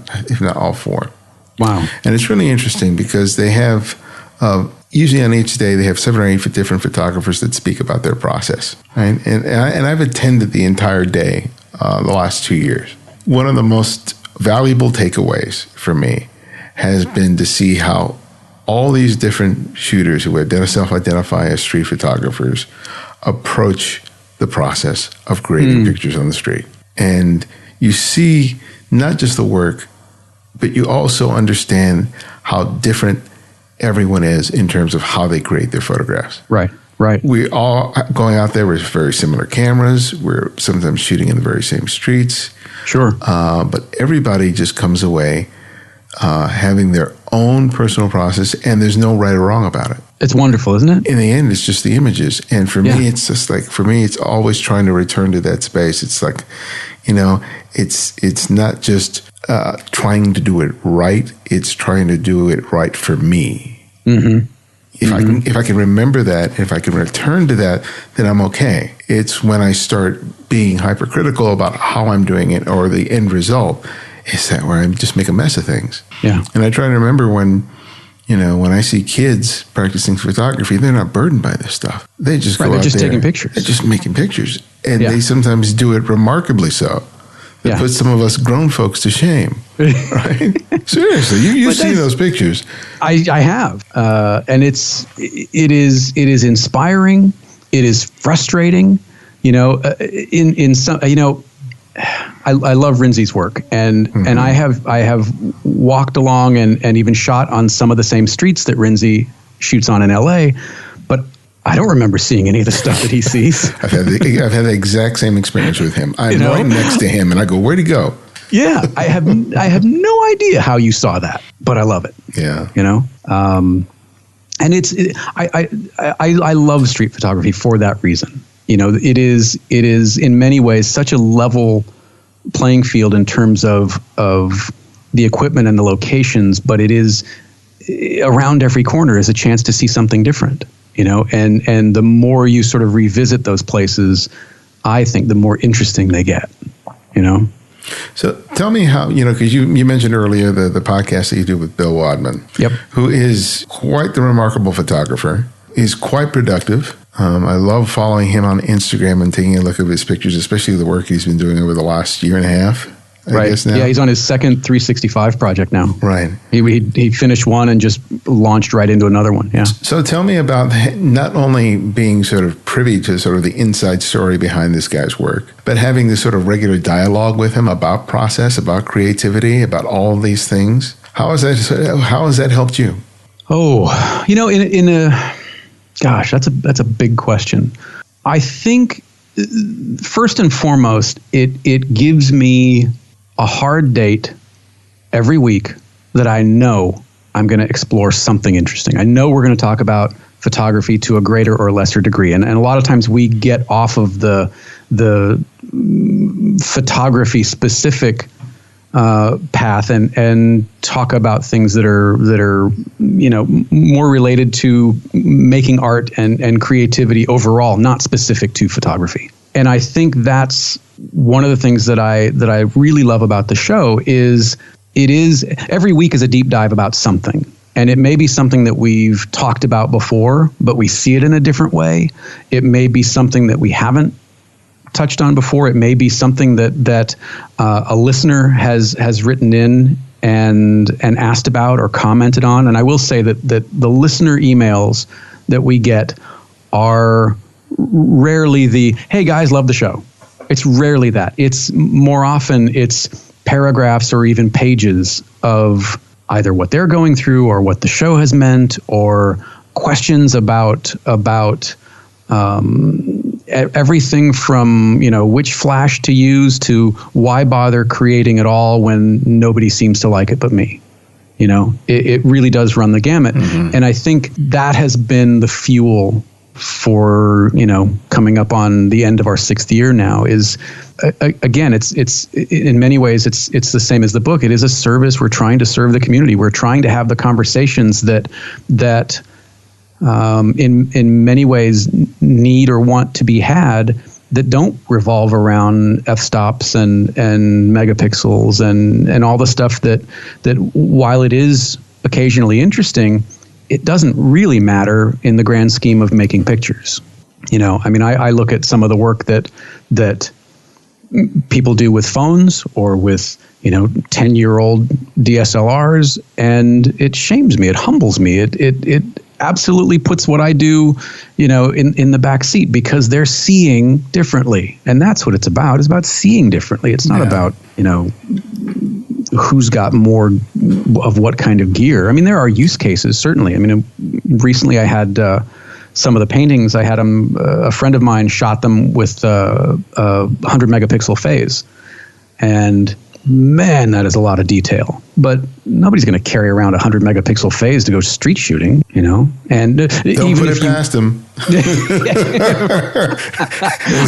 all 4. Wow. And it's really interesting because they have, usually on each day, they have 7 or 8 different photographers that speak about their process. Right? And I've attended the entire day the last 2 years. One of the most valuable takeaways for me has been to see how all these different shooters who self-identify as street photographers approach the process of grading pictures on the street. And you see not just the work, but you also understand how different everyone is in terms of how they grade their photographs. Right. We all going out there with very similar cameras. We're sometimes shooting in the very same streets. Sure. But everybody just comes away having their own personal process, and there's no right or wrong about it. It's wonderful, isn't it? In the end, it's just the images. And for me, it's just it's always trying to return to that space. It's like, it's not just trying to do it right. It's trying to do it right for me. Mm-hmm. If I can remember that, if I can return to that, then I'm okay. It's when I start being hypercritical about how I'm doing it or the end result, is that where I just make a mess of things. Yeah. And I try to remember when I see kids practicing photography, they're not burdened by this stuff. They just go out there. They're just taking pictures. They're just making pictures. And they sometimes do it remarkably so. That puts some of us grown folks to shame, right? Seriously, you've seen those pictures. I have, and it is inspiring. It is frustrating. In some, I love Rinzi's work, and I have walked along and even shot on some of the same streets that Rinzi shoots on in L.A., but I don't remember seeing any of the stuff that he sees. I've had the exact same experience with him. I'm right next to him, and I go, "Where'd he go?" Yeah, I have no idea how you saw that, but I love it. Yeah, and I love street photography for that reason. It is in many ways such a level playing field in terms of the equipment and the locations, but it is around every corner is a chance to see something different. And the more you sort of revisit those places, I think the more interesting they get, So tell me how, because you mentioned earlier the podcast that you do with Bill Wadman, who is quite the remarkable photographer. He's quite productive. I love following him on Instagram and taking a look at his pictures, especially the work he's been doing over the last year and a half. I guess now. Yeah, he's on his second 365 project now. Right. He finished one and just launched right into another one. Yeah. So tell me about not only being sort of privy to sort of the inside story behind this guy's work, but having this sort of regular dialogue with him about process, about creativity, about all of these things. How has that helped you? Oh, gosh, that's a big question. I think first and foremost, it gives me a hard date every week that I know I'm going to explore something interesting. I know we're going to talk about photography to a greater or lesser degree. And a lot of times we get off of the photography specific path and talk about things that are more related to making art and creativity overall, not specific to photography. And I think that's one of the things that I really love about the show is every week is a deep dive about something. And it may be something that we've talked about before, but we see it in a different way. It may be something that we haven't touched on before. It may be something that a listener has written in and asked about or commented on. And I will say that the listener emails that we get are rarely the, "Hey guys, love the show." It's rarely that. It's more often it's paragraphs or even pages of either what they're going through or what the show has meant, or questions about everything from which flash to use to why bother creating it all when nobody seems to like it but me. It really does run the gamut. Mm-hmm. And I think that has been the fuel for coming up on the end of our 6th year now. Is again, it's in many ways it's the same as the book. It is a service. We're trying to serve the community. We're trying to have the conversations that in many ways need or want to be had, that don't revolve around f-stops and megapixels and all the stuff that while it is occasionally interesting, it doesn't really matter in the grand scheme of making pictures. I look at some of the work that people do with phones or with 10-year-old DSLRs, and it shames me. It humbles me. It absolutely puts what I do, in the back seat, because they're seeing differently, and that's what it's about. It's about seeing differently. It's not about who's got more of what kind of gear. There are use cases, certainly. Recently I had some of the paintings. I had them. A friend of mine shot them with a 100 megapixel phase, and man, that is a lot of detail. But nobody's going to carry around a 100 megapixel phase to go street shooting, you know. And don't even put if it past them.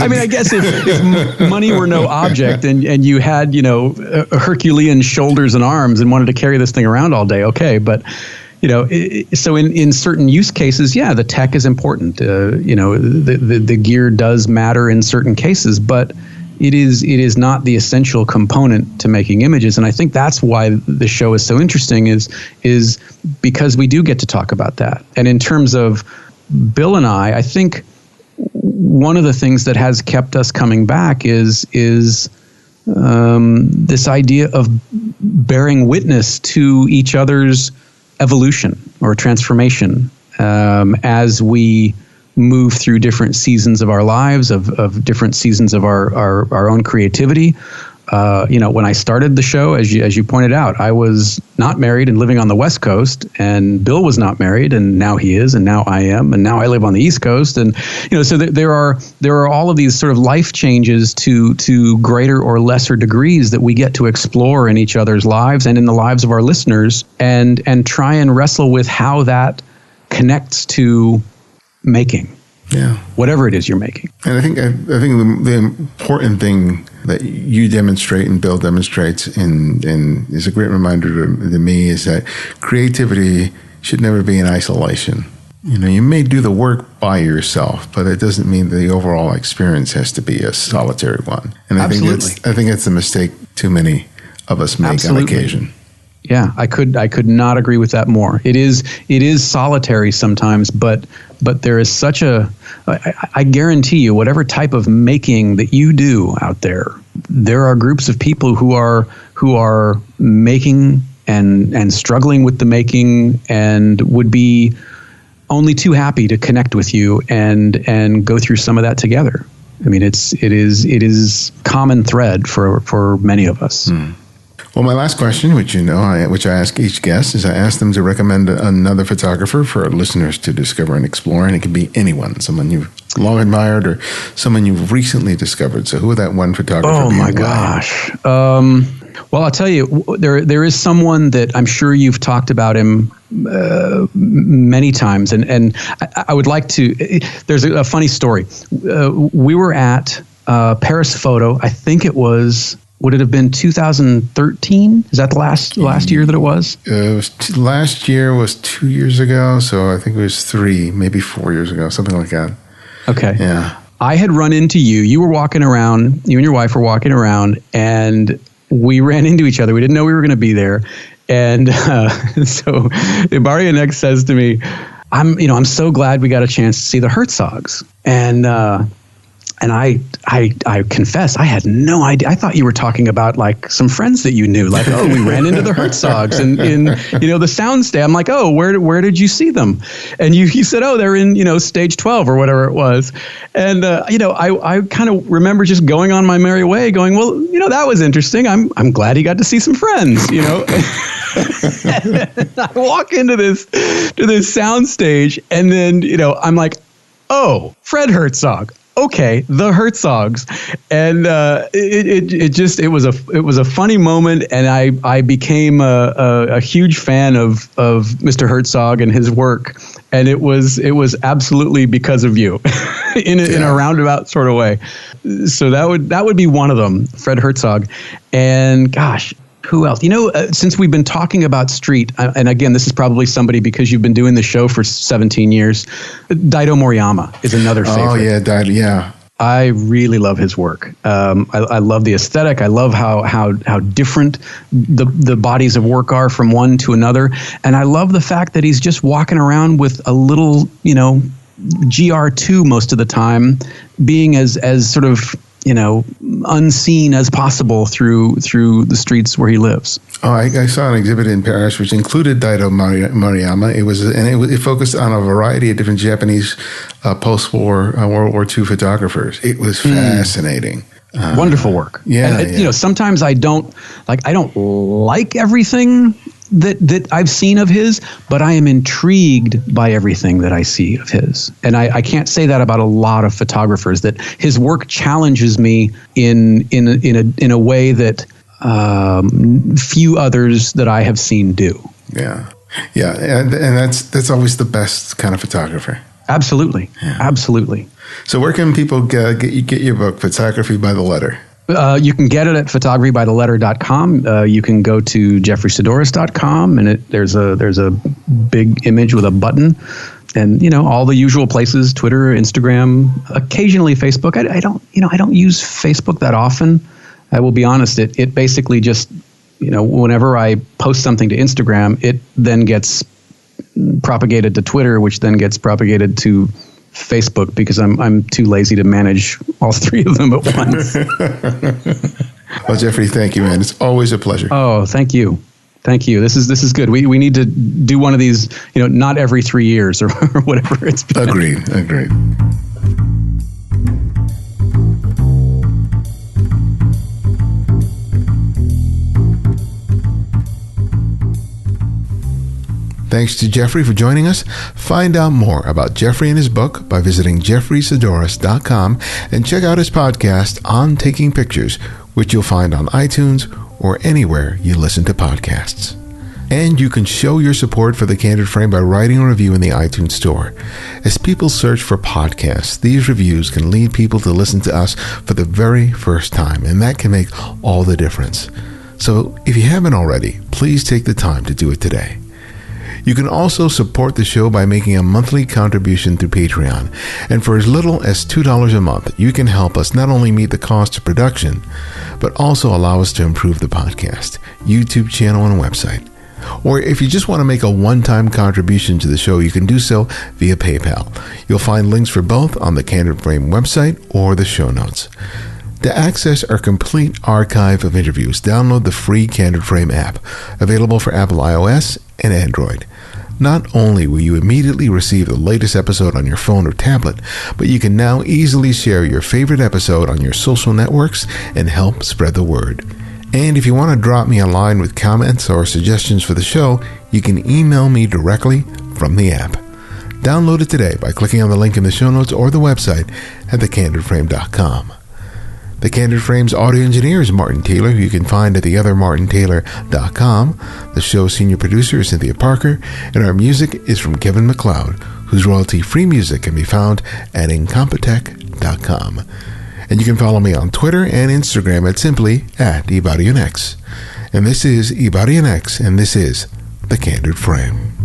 I mean, I guess if money were no object and you had, you know, Herculean shoulders and arms and wanted to carry this thing around all day, okay. But, you know, so in certain use cases, yeah, the tech is important. You know, the gear does matter in certain cases, but it is not the essential component to making images. And I think that's why the show is so interesting is because we do get to talk about that. And in terms of Bill and I think one of the things that has kept us coming back is this idea of bearing witness to each other's evolution or transformation as we move through different seasons of our lives, of different seasons of our own creativity. You know, when I started the show, as you pointed out, I was not married and living on the West Coast, and Bill was not married, and now he is, and now I am, and now I live on the East Coast, and you know, so there are all of these sort of life changes to greater or lesser degrees that we get to explore in each other's lives and in the lives of our listeners, and try and wrestle with how that connects to making, whatever it is you're making. And I think the important thing that you demonstrate and Bill demonstrates and is a great reminder to me is that creativity should never be in isolation. You know, you may do the work by yourself, but it doesn't mean the overall experience has to be a solitary one. And I think it's a mistake too many of us make on occasion. Yeah, I could not agree with that more. It is solitary sometimes, but there is such I guarantee you, whatever type of making that you do out there are groups of people who are making and struggling with the making and would be only too happy to connect with you and go through some of that together. I mean, it is common thread for many of us. Well, my last question, which I ask each guest, is I ask them to recommend another photographer for our listeners to discover and explore, and it can be anyone, someone you've long admired or someone you've recently discovered. So who would that one photographer be? Oh, my gosh. Well, I'll tell you, there is someone that I'm sure you've talked about him many times, and I would like to. There's a funny story. We were at Paris Photo. I think it was. Would it have been 2013? Is that the last year that it was? Last year was 2 years ago, so I think it was 3, maybe 4 years ago, something like that. Okay. Yeah. I had run into you. You were walking around. You and your wife were walking around, and we ran into each other. We didn't know we were going to be there, and so Marianek says to me, "I'm so glad we got a chance to see the Herzogs." And I confess, I had no idea. I thought you were talking about like some friends that you knew. Like, oh, we ran into the Herzogs in the soundstage. I'm like, oh, where did you see them? And he said, oh, they're in stage 12 or whatever it was. And I kind of remember just going on my merry way, going, well, that was interesting. I'm glad he got to see some friends. I walk into this soundstage, and then I'm like, oh, Fred Herzog. Okay, the Herzogs, and it was a funny moment, and I became a huge fan of Mr. Herzog and his work, and it was absolutely because of you, in a roundabout sort of way. So that would be one of them, Fred Herzog, and gosh. Who else? Since we've been talking about street, and again, this is probably somebody because you've been doing the show for 17 years, Daido Moriyama is another favorite. Oh, yeah, Daido, yeah. I really love his work. I love the aesthetic. I love how different the bodies of work are from one to another. And I love the fact that he's just walking around with a little, GR2 most of the time, being as sort of unseen as possible through the streets where he lives. Oh, I saw an exhibit in Paris which included Daido Moriyama. It focused on a variety of different Japanese post-war World War II photographers. It was fascinating. Wonderful work. Yeah, and, sometimes I don't like everything that I've seen of his, but I am intrigued by everything that I see of his. And I can't say that about a lot of photographers, that his work challenges me in a way that few others that I have seen do. Yeah. Yeah. And that's always the best kind of photographer. Absolutely. Yeah. Absolutely. So where can people get your book, Photography by the Letter? You can get it at photographybytheletter.com. You can go to jeffreysaddoris.com, and there's a big image with a button, and all the usual places: Twitter, Instagram, occasionally Facebook. I don't use Facebook that often. I will be honest. It basically just whenever I post something to Instagram, it then gets propagated to Twitter, which then gets propagated to Facebook, because I'm too lazy to manage all three of them at once. Well, Jeffrey, thank you, man. It's always a pleasure. Oh, thank you. Thank you. This is good. We need to do one of these, not every 3 years or whatever it's been. Agreed. Thanks to Jeffrey for joining us. Find out more about Jeffrey and his book by visiting jeffreysaddoris.com and check out his podcast On Taking Pictures, which you'll find on iTunes or anywhere you listen to podcasts. And you can show your support for The Candid Frame by writing a review in the iTunes store. As people search for podcasts, these reviews can lead people to listen to us for the very first time, and that can make all the difference. So if you haven't already, please take the time to do it today. You can also support the show by making a monthly contribution through Patreon. And for as little as $2 a month, you can help us not only meet the cost of production, but also allow us to improve the podcast, YouTube channel, and website. Or if you just want to make a one-time contribution to the show, you can do so via PayPal. You'll find links for both on the Candid Frame website or the show notes. To access our complete archive of interviews, download the free Candid Frame app, available for Apple iOS and Android. Not only will you immediately receive the latest episode on your phone or tablet, but you can now easily share your favorite episode on your social networks and help spread the word. And if you want to drop me a line with comments or suggestions for the show, you can email me directly from the app. Download it today by clicking on the link in the show notes or the website at thecandidframe.com. The Candid Frame's audio engineer is Martin Taylor, who you can find at theothermartintaylor.com. The show's senior producer is Cynthia Parker, and our music is from Kevin MacLeod, whose royalty-free music can be found at incompetech.com. And you can follow me on Twitter and Instagram at simply @eBodyNX. And this is eBodyNX, and this is The Candid Frame.